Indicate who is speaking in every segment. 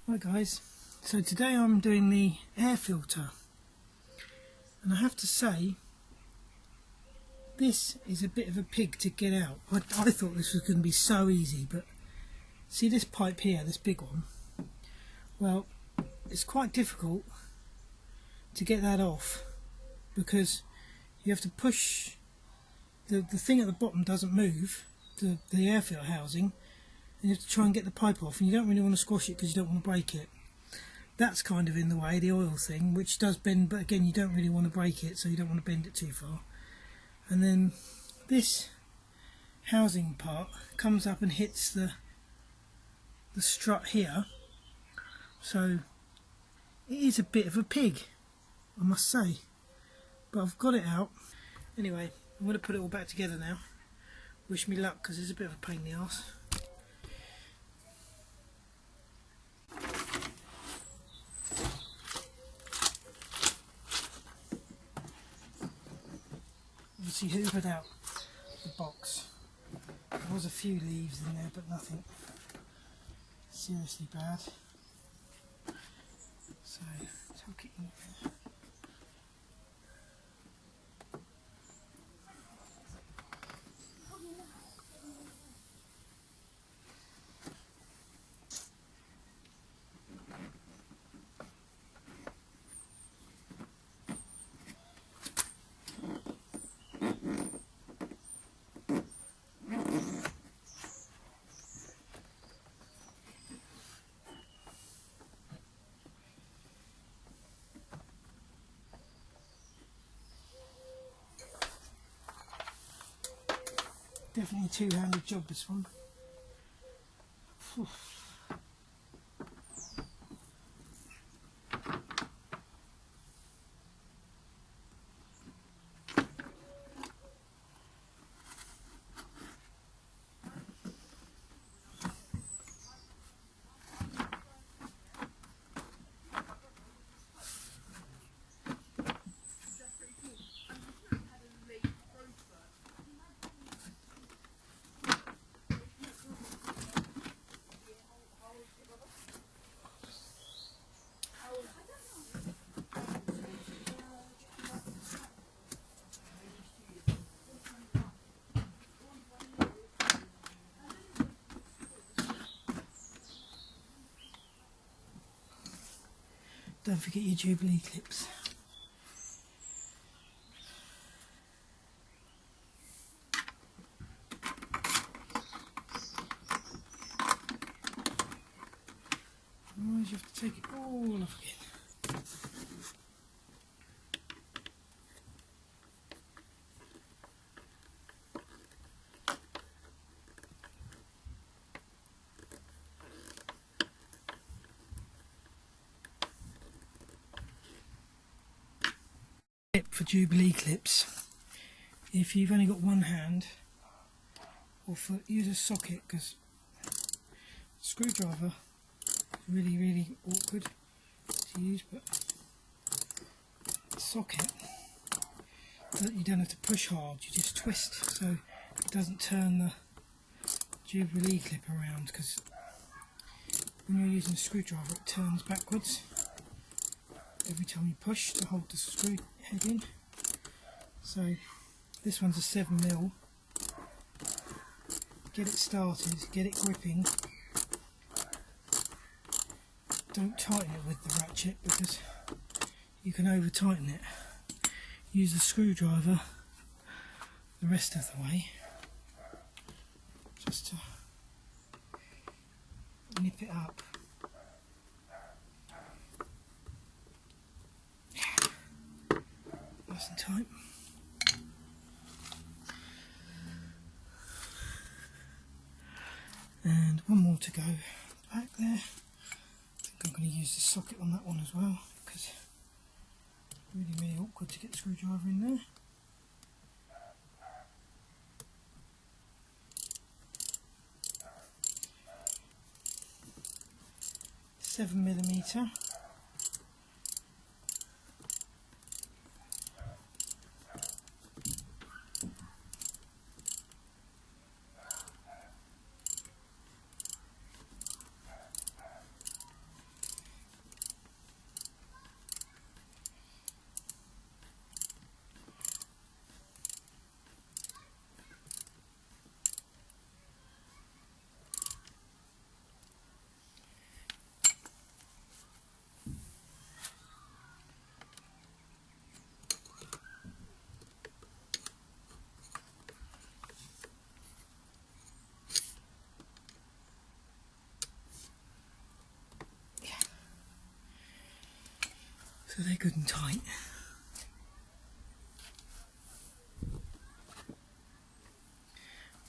Speaker 1: Hi guys, so today I'm doing the air filter, and I have to say this is a bit of a pig to get out. I thought this was going to be so easy, but see this pipe here, this big one, well, it's quite difficult to get that off because you have to push the thing at the bottom doesn't move, the air filter housing, and you have to try and get the pipe off, and you don't really want to squash it because you don't want to break it. That's kind of in the way, the oil thing, which does bend, but again you don't really want to break it, so you don't want to bend it too far. And then this housing part comes up and hits the strut here, so it is a bit of a pig, I must say, but I've got it out. Anyway, I'm going to put it all back together now. Wish me luck because it's a bit of a pain in the arse. Obviously hoovered out the box. There was a few leaves in there, but nothing seriously bad. So tuck it in there. Definitely a two-handed job, this one. Whew. Don't forget your Jubilee clips. Otherwise you have to take it all off again. Tip for Jubilee clips: if you've only got one hand or foot, use a socket, because screwdriver is really awkward to use, but socket, you don't have to push hard, you just twist so it doesn't turn the Jubilee clip around, because when you're using a screwdriver it turns backwards every time you push to hold the screw head in. So this one's a 7mm. Get it started, get it gripping. Don't tighten it with the ratchet because you can over tighten it. Use the screwdriver the rest of the way just to nip it up. Nice and tight. And one more to go back there. I think I'm going to use the socket on that one as well because it's really awkward to get the screwdriver in there. $7mm. So they're good and tight.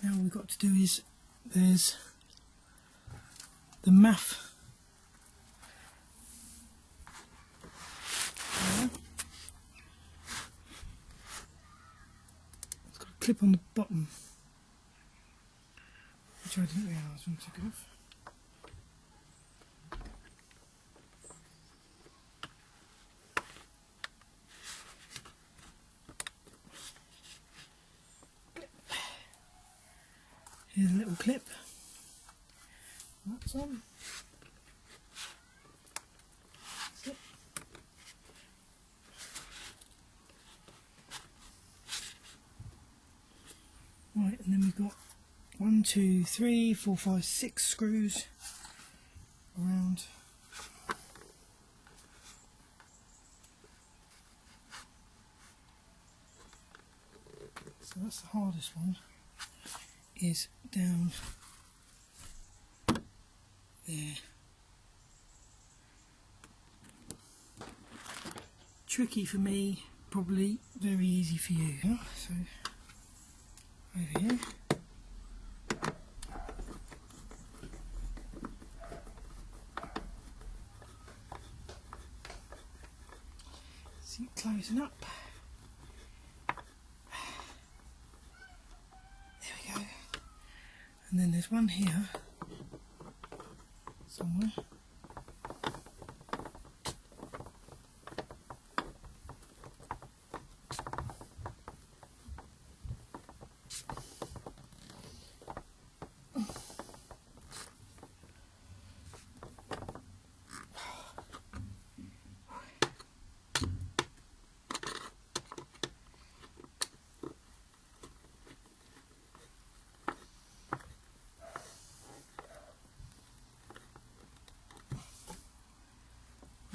Speaker 1: Now all we've got to do is, there's the MAF there. It's got a clip on the bottom, which I didn't realise when I took it off. Here's a little clip. That's on. That's it. Right, and then we've got 1, 2, 3, 4, 5, 6 screws around. So that's the hardest one, is down there. Tricky for me, probably very easy for you. Huh? So over here. See it closing up. There we go. And then there's one here somewhere.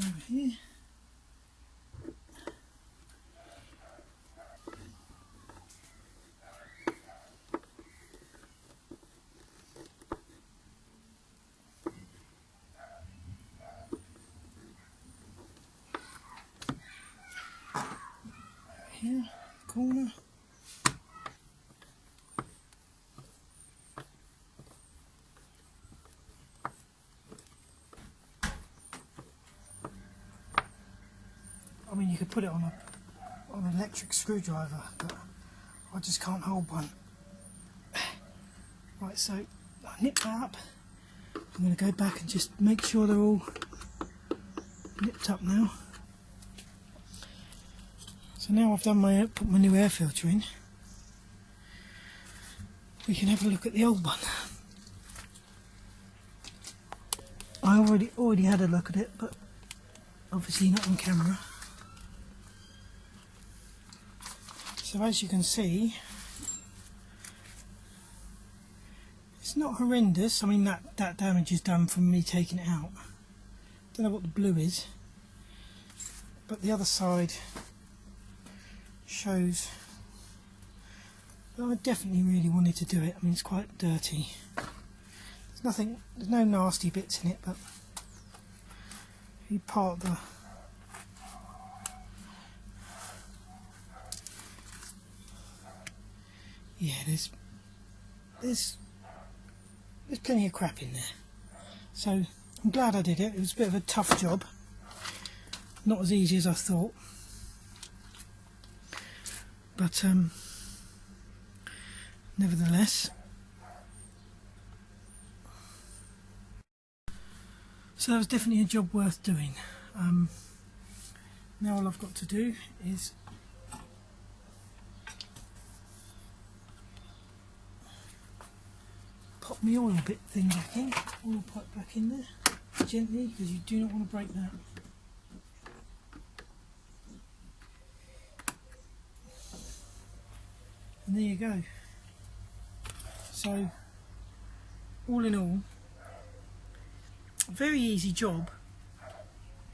Speaker 1: Over here. Here, corner. I mean, you could put it on an electric screwdriver, but I just can't hold one. Right, so I nip that up. I'm going to go back and just make sure they're all nipped up now. So now I've done put my new air filter in, we can have a look at the old one. I already had a look at it, but obviously not on camera. So as you can see, it's not horrendous. I mean, that damage is done from me taking it out. Don't know what the blue is, but the other side shows that I definitely really wanted to do it. I mean, it's quite dirty. There's no nasty bits in it, but if you part the yeah, there's plenty of crap in there. So I'm glad I did it. It was a bit of a tough job, not as easy as I thought, but nevertheless. So that was definitely a job worth doing. Now all I've got to do is pop my oil bit thing back in, oil pipe back in there, gently, because you do not want to break that. And there you go. So, all in all, a very easy job,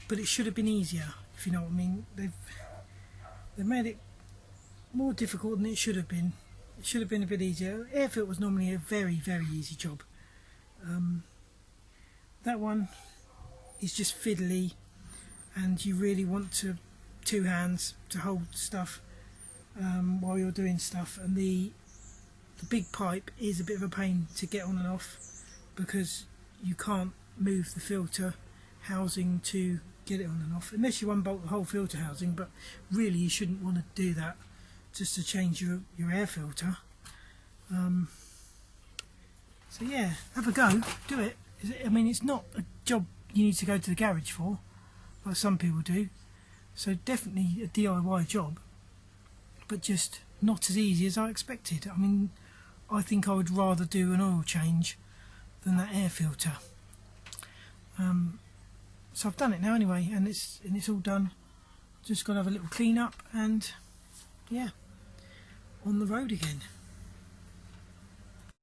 Speaker 1: but it should have been easier, if you know what I mean. They've made it more difficult than it should have been. It should have been a bit easier. Airfit was normally a very, very easy job. That one is just fiddly, and you really want two hands to hold stuff while you're doing stuff, and the big pipe is a bit of a pain to get on and off because you can't move the filter housing to get it on and off unless you unbolt the whole filter housing, but really you shouldn't want to do that just to change your air filter. So yeah, have a go, do it. I mean, it's not a job you need to go to the garage for like some people do, so definitely a DIY job, but just not as easy as I expected. I mean, I think I would rather do an oil change than that air filter. So I've done it now anyway, and it's all done. Just got to have a little clean up, and yeah, on the road again.